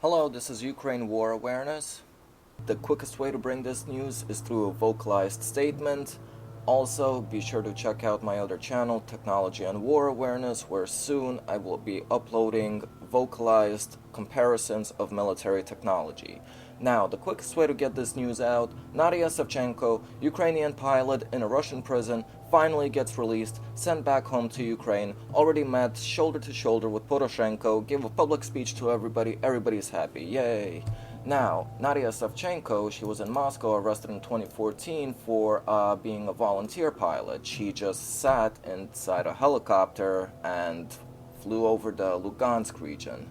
Hello, this is Ukraine War Awareness. The quickest way to bring this news is through a vocalized statement. Also, be sure to check out my other channel, Technology and War Awareness, where soon I will be uploading vocalized comparisons of military technology. Now, the quickest way to get this news out, Nadiya Savchenko, Ukrainian pilot in a Russian prison, finally gets released, sent back home to Ukraine, already met shoulder to shoulder with Poroshenko, gave a public speech to everybody, everybody's happy, yay. Now, Nadiya Savchenko, she was in Moscow, arrested in 2014 for being a volunteer pilot. She just sat inside a helicopter and flew over the Lugansk region.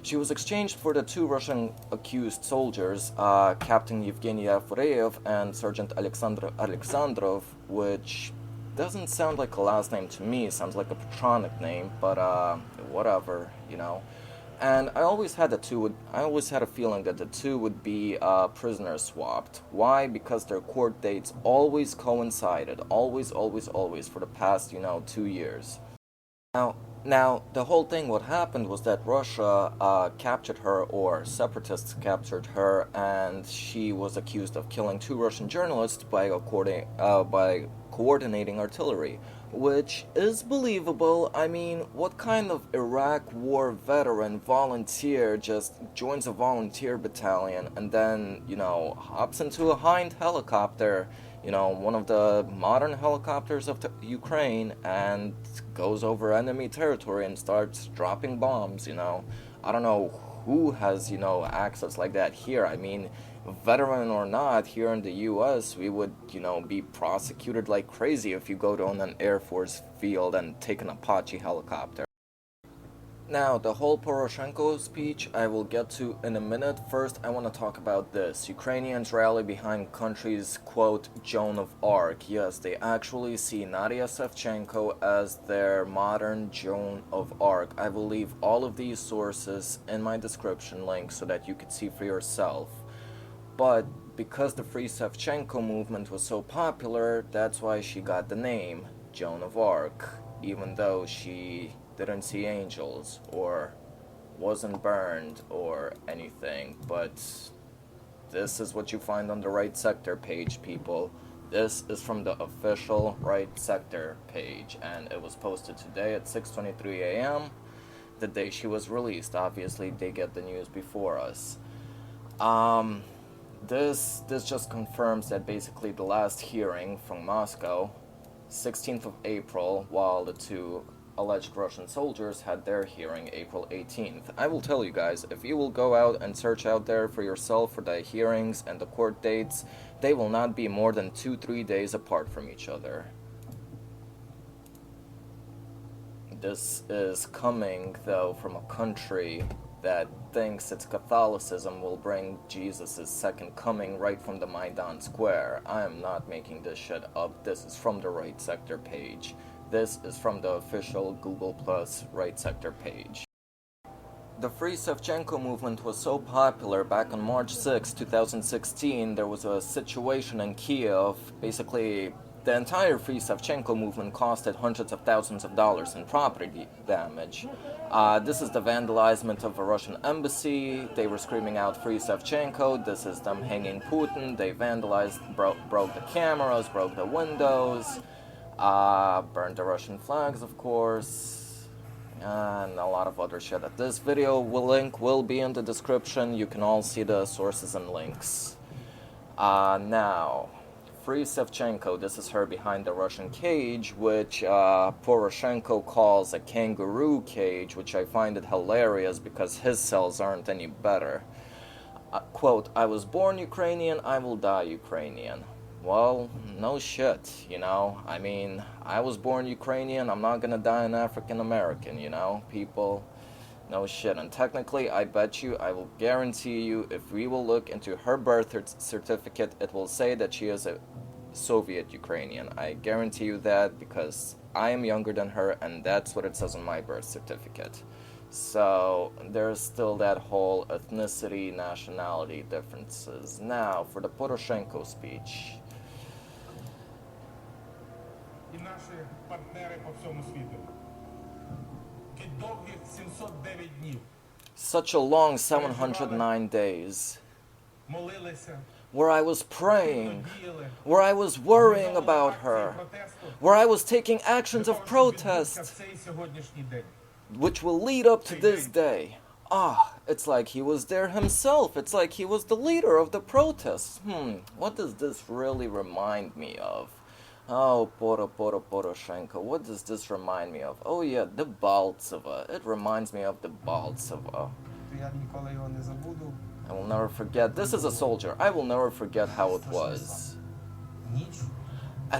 She was exchanged for the two Russian accused soldiers, Captain Yevgeny Afureyev and Sergeant Alexander Alexandrov, which doesn't sound like a last name to me, sounds like a patronic name, but whatever, you know. And I always had a feeling that the two would be prisoner swapped. Why? Because their court dates always coincided, always for the past, 2 years. Now, the whole thing, what happened was that Russia captured her, or separatists captured her, and she was accused of killing two Russian journalists by coordinating artillery, which is believable. I mean, what kind of Iraq war veteran volunteer just joins a volunteer battalion and then, hops into a Hind helicopter, one of the modern helicopters of Ukraine, and goes over enemy territory and starts dropping bombs, I don't know who has, access like that here. I mean, veteran or not, here in the US, we would, be prosecuted like crazy if you go to an Air Force field and take an Apache helicopter. Now, the whole Poroshenko speech I will get to in a minute. First, I want to talk about this. Ukrainians rally behind country's, quote, Joan of Arc. Yes, they actually see Nadiya Savchenko as their modern Joan of Arc. I will leave all of these sources in my description link so that you could see for yourself. But because the Free Savchenko movement was so popular, that's why she got the name Joan of Arc, even though she didn't see angels or wasn't burned or anything. But this is what you find on the Right Sector page, people. This is from the official Right Sector page, and it was posted today at 6:23 a.m. the day she was released. Obviously, they get the news before us. This just confirms that basically the last hearing from Moscow, 16th of April, while the two alleged Russian soldiers had their hearing April 18th. I will tell you guys, if you will go out and search out there for yourself for the hearings and the court dates, they will not be more than 2-3 days apart from each other. This is coming, though, from a country that thinks its Catholicism will bring Jesus' second coming right from the Maidan Square. I am not making this shit up. This is from the Right Sector page. This is from the official Google Plus Right Sector page. The Free Savchenko movement was so popular back on March 6, 2016, there was a situation in Kiev. Basically, the entire Free Savchenko movement costed hundreds of thousands of dollars in property damage. This is the vandalization of a Russian embassy. They were screaming out Free Savchenko. This is them hanging Putin. They vandalized, broke the cameras, broke the windows, burned the Russian flags, of course, and a lot of other shit. This video link will be in the description. You can all see the sources and links. Now, Free Savchenko, this is her behind the Russian cage, which Poroshenko calls a kangaroo cage, which I find it hilarious because his cells aren't any better. Quote, I was born Ukrainian, I will die Ukrainian. Well, no shit, I mean, I was born Ukrainian, I'm not gonna die an African American, people. No shit. And technically, I bet you, I will guarantee you, if we will look into her birth certificate, it will say that she is a Soviet Ukrainian. I guarantee you that because I am younger than her, and that's what it says on my birth certificate. So there's still that whole ethnicity, nationality differences. Now, for the Poroshenko speech. І наші партнери по всьому світу. Довгих 709 днів. Such a long 709 days. молилися, Where I was praying, where I was worrying about her, where I was taking actions of protest, цей сьогоднішній день. which will lead up to this day. Ah, it's like he was there himself. It's like he was the leader of the protests. What does this really remind me of? Oh, Poroshenko, what does this remind me of? Oh yeah, the Baltsova. It reminds me of the Baltsova. Я ніколи його не забуду. I will never forget. This is a soldier. I will never forget how it was. Ніч.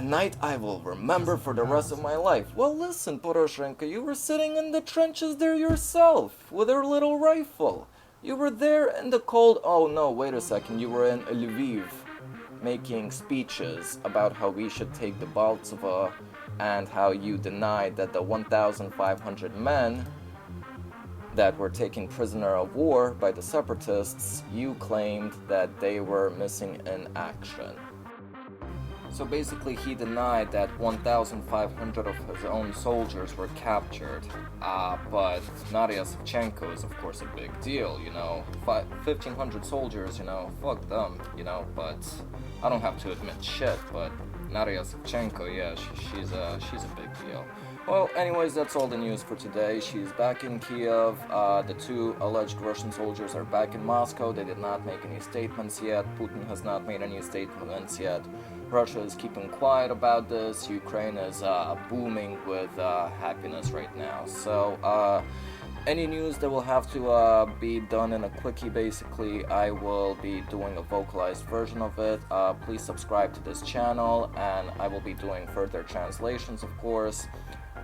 A night I will remember for the rest of my life. Well, listen, Poroshenko, you were sitting in the trenches there yourself, with your little rifle. You were there in the cold... Oh, no, wait a second. You were in Lviv, making speeches about how we should take the Baltsova, and how you denied that the 1,500 men that were taken prisoner of war by the separatists, you claimed that they were missing in action. So basically he denied that 1,500 of his own soldiers were captured. But Nadiya Savchenko is of course a big deal, you know. 1,500 soldiers, you know, fuck them, you know, but I don't have to admit shit, but Nadiya Savchenko, yeah, she's a big deal. Well, anyways, that's all the news for today. She's back in Kiev. The two alleged Russian soldiers are back in Moscow. They did not make any statements yet. Putin has not made any statements yet. Russia is keeping quiet about this. Ukraine is booming with happiness right now. So, any news that will have to be done in a quickie, basically, I will be doing a vocalized version of it. Please subscribe to this channel, and I will be doing further translations, of course.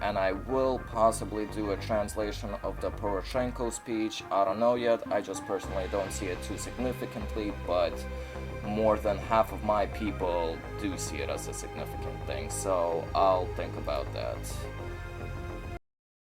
And I will possibly do a translation of the Poroshenko speech. I don't know yet. I just personally don't see it too significantly, but more than half of my people do see it as a significant thing. So I'll think about that.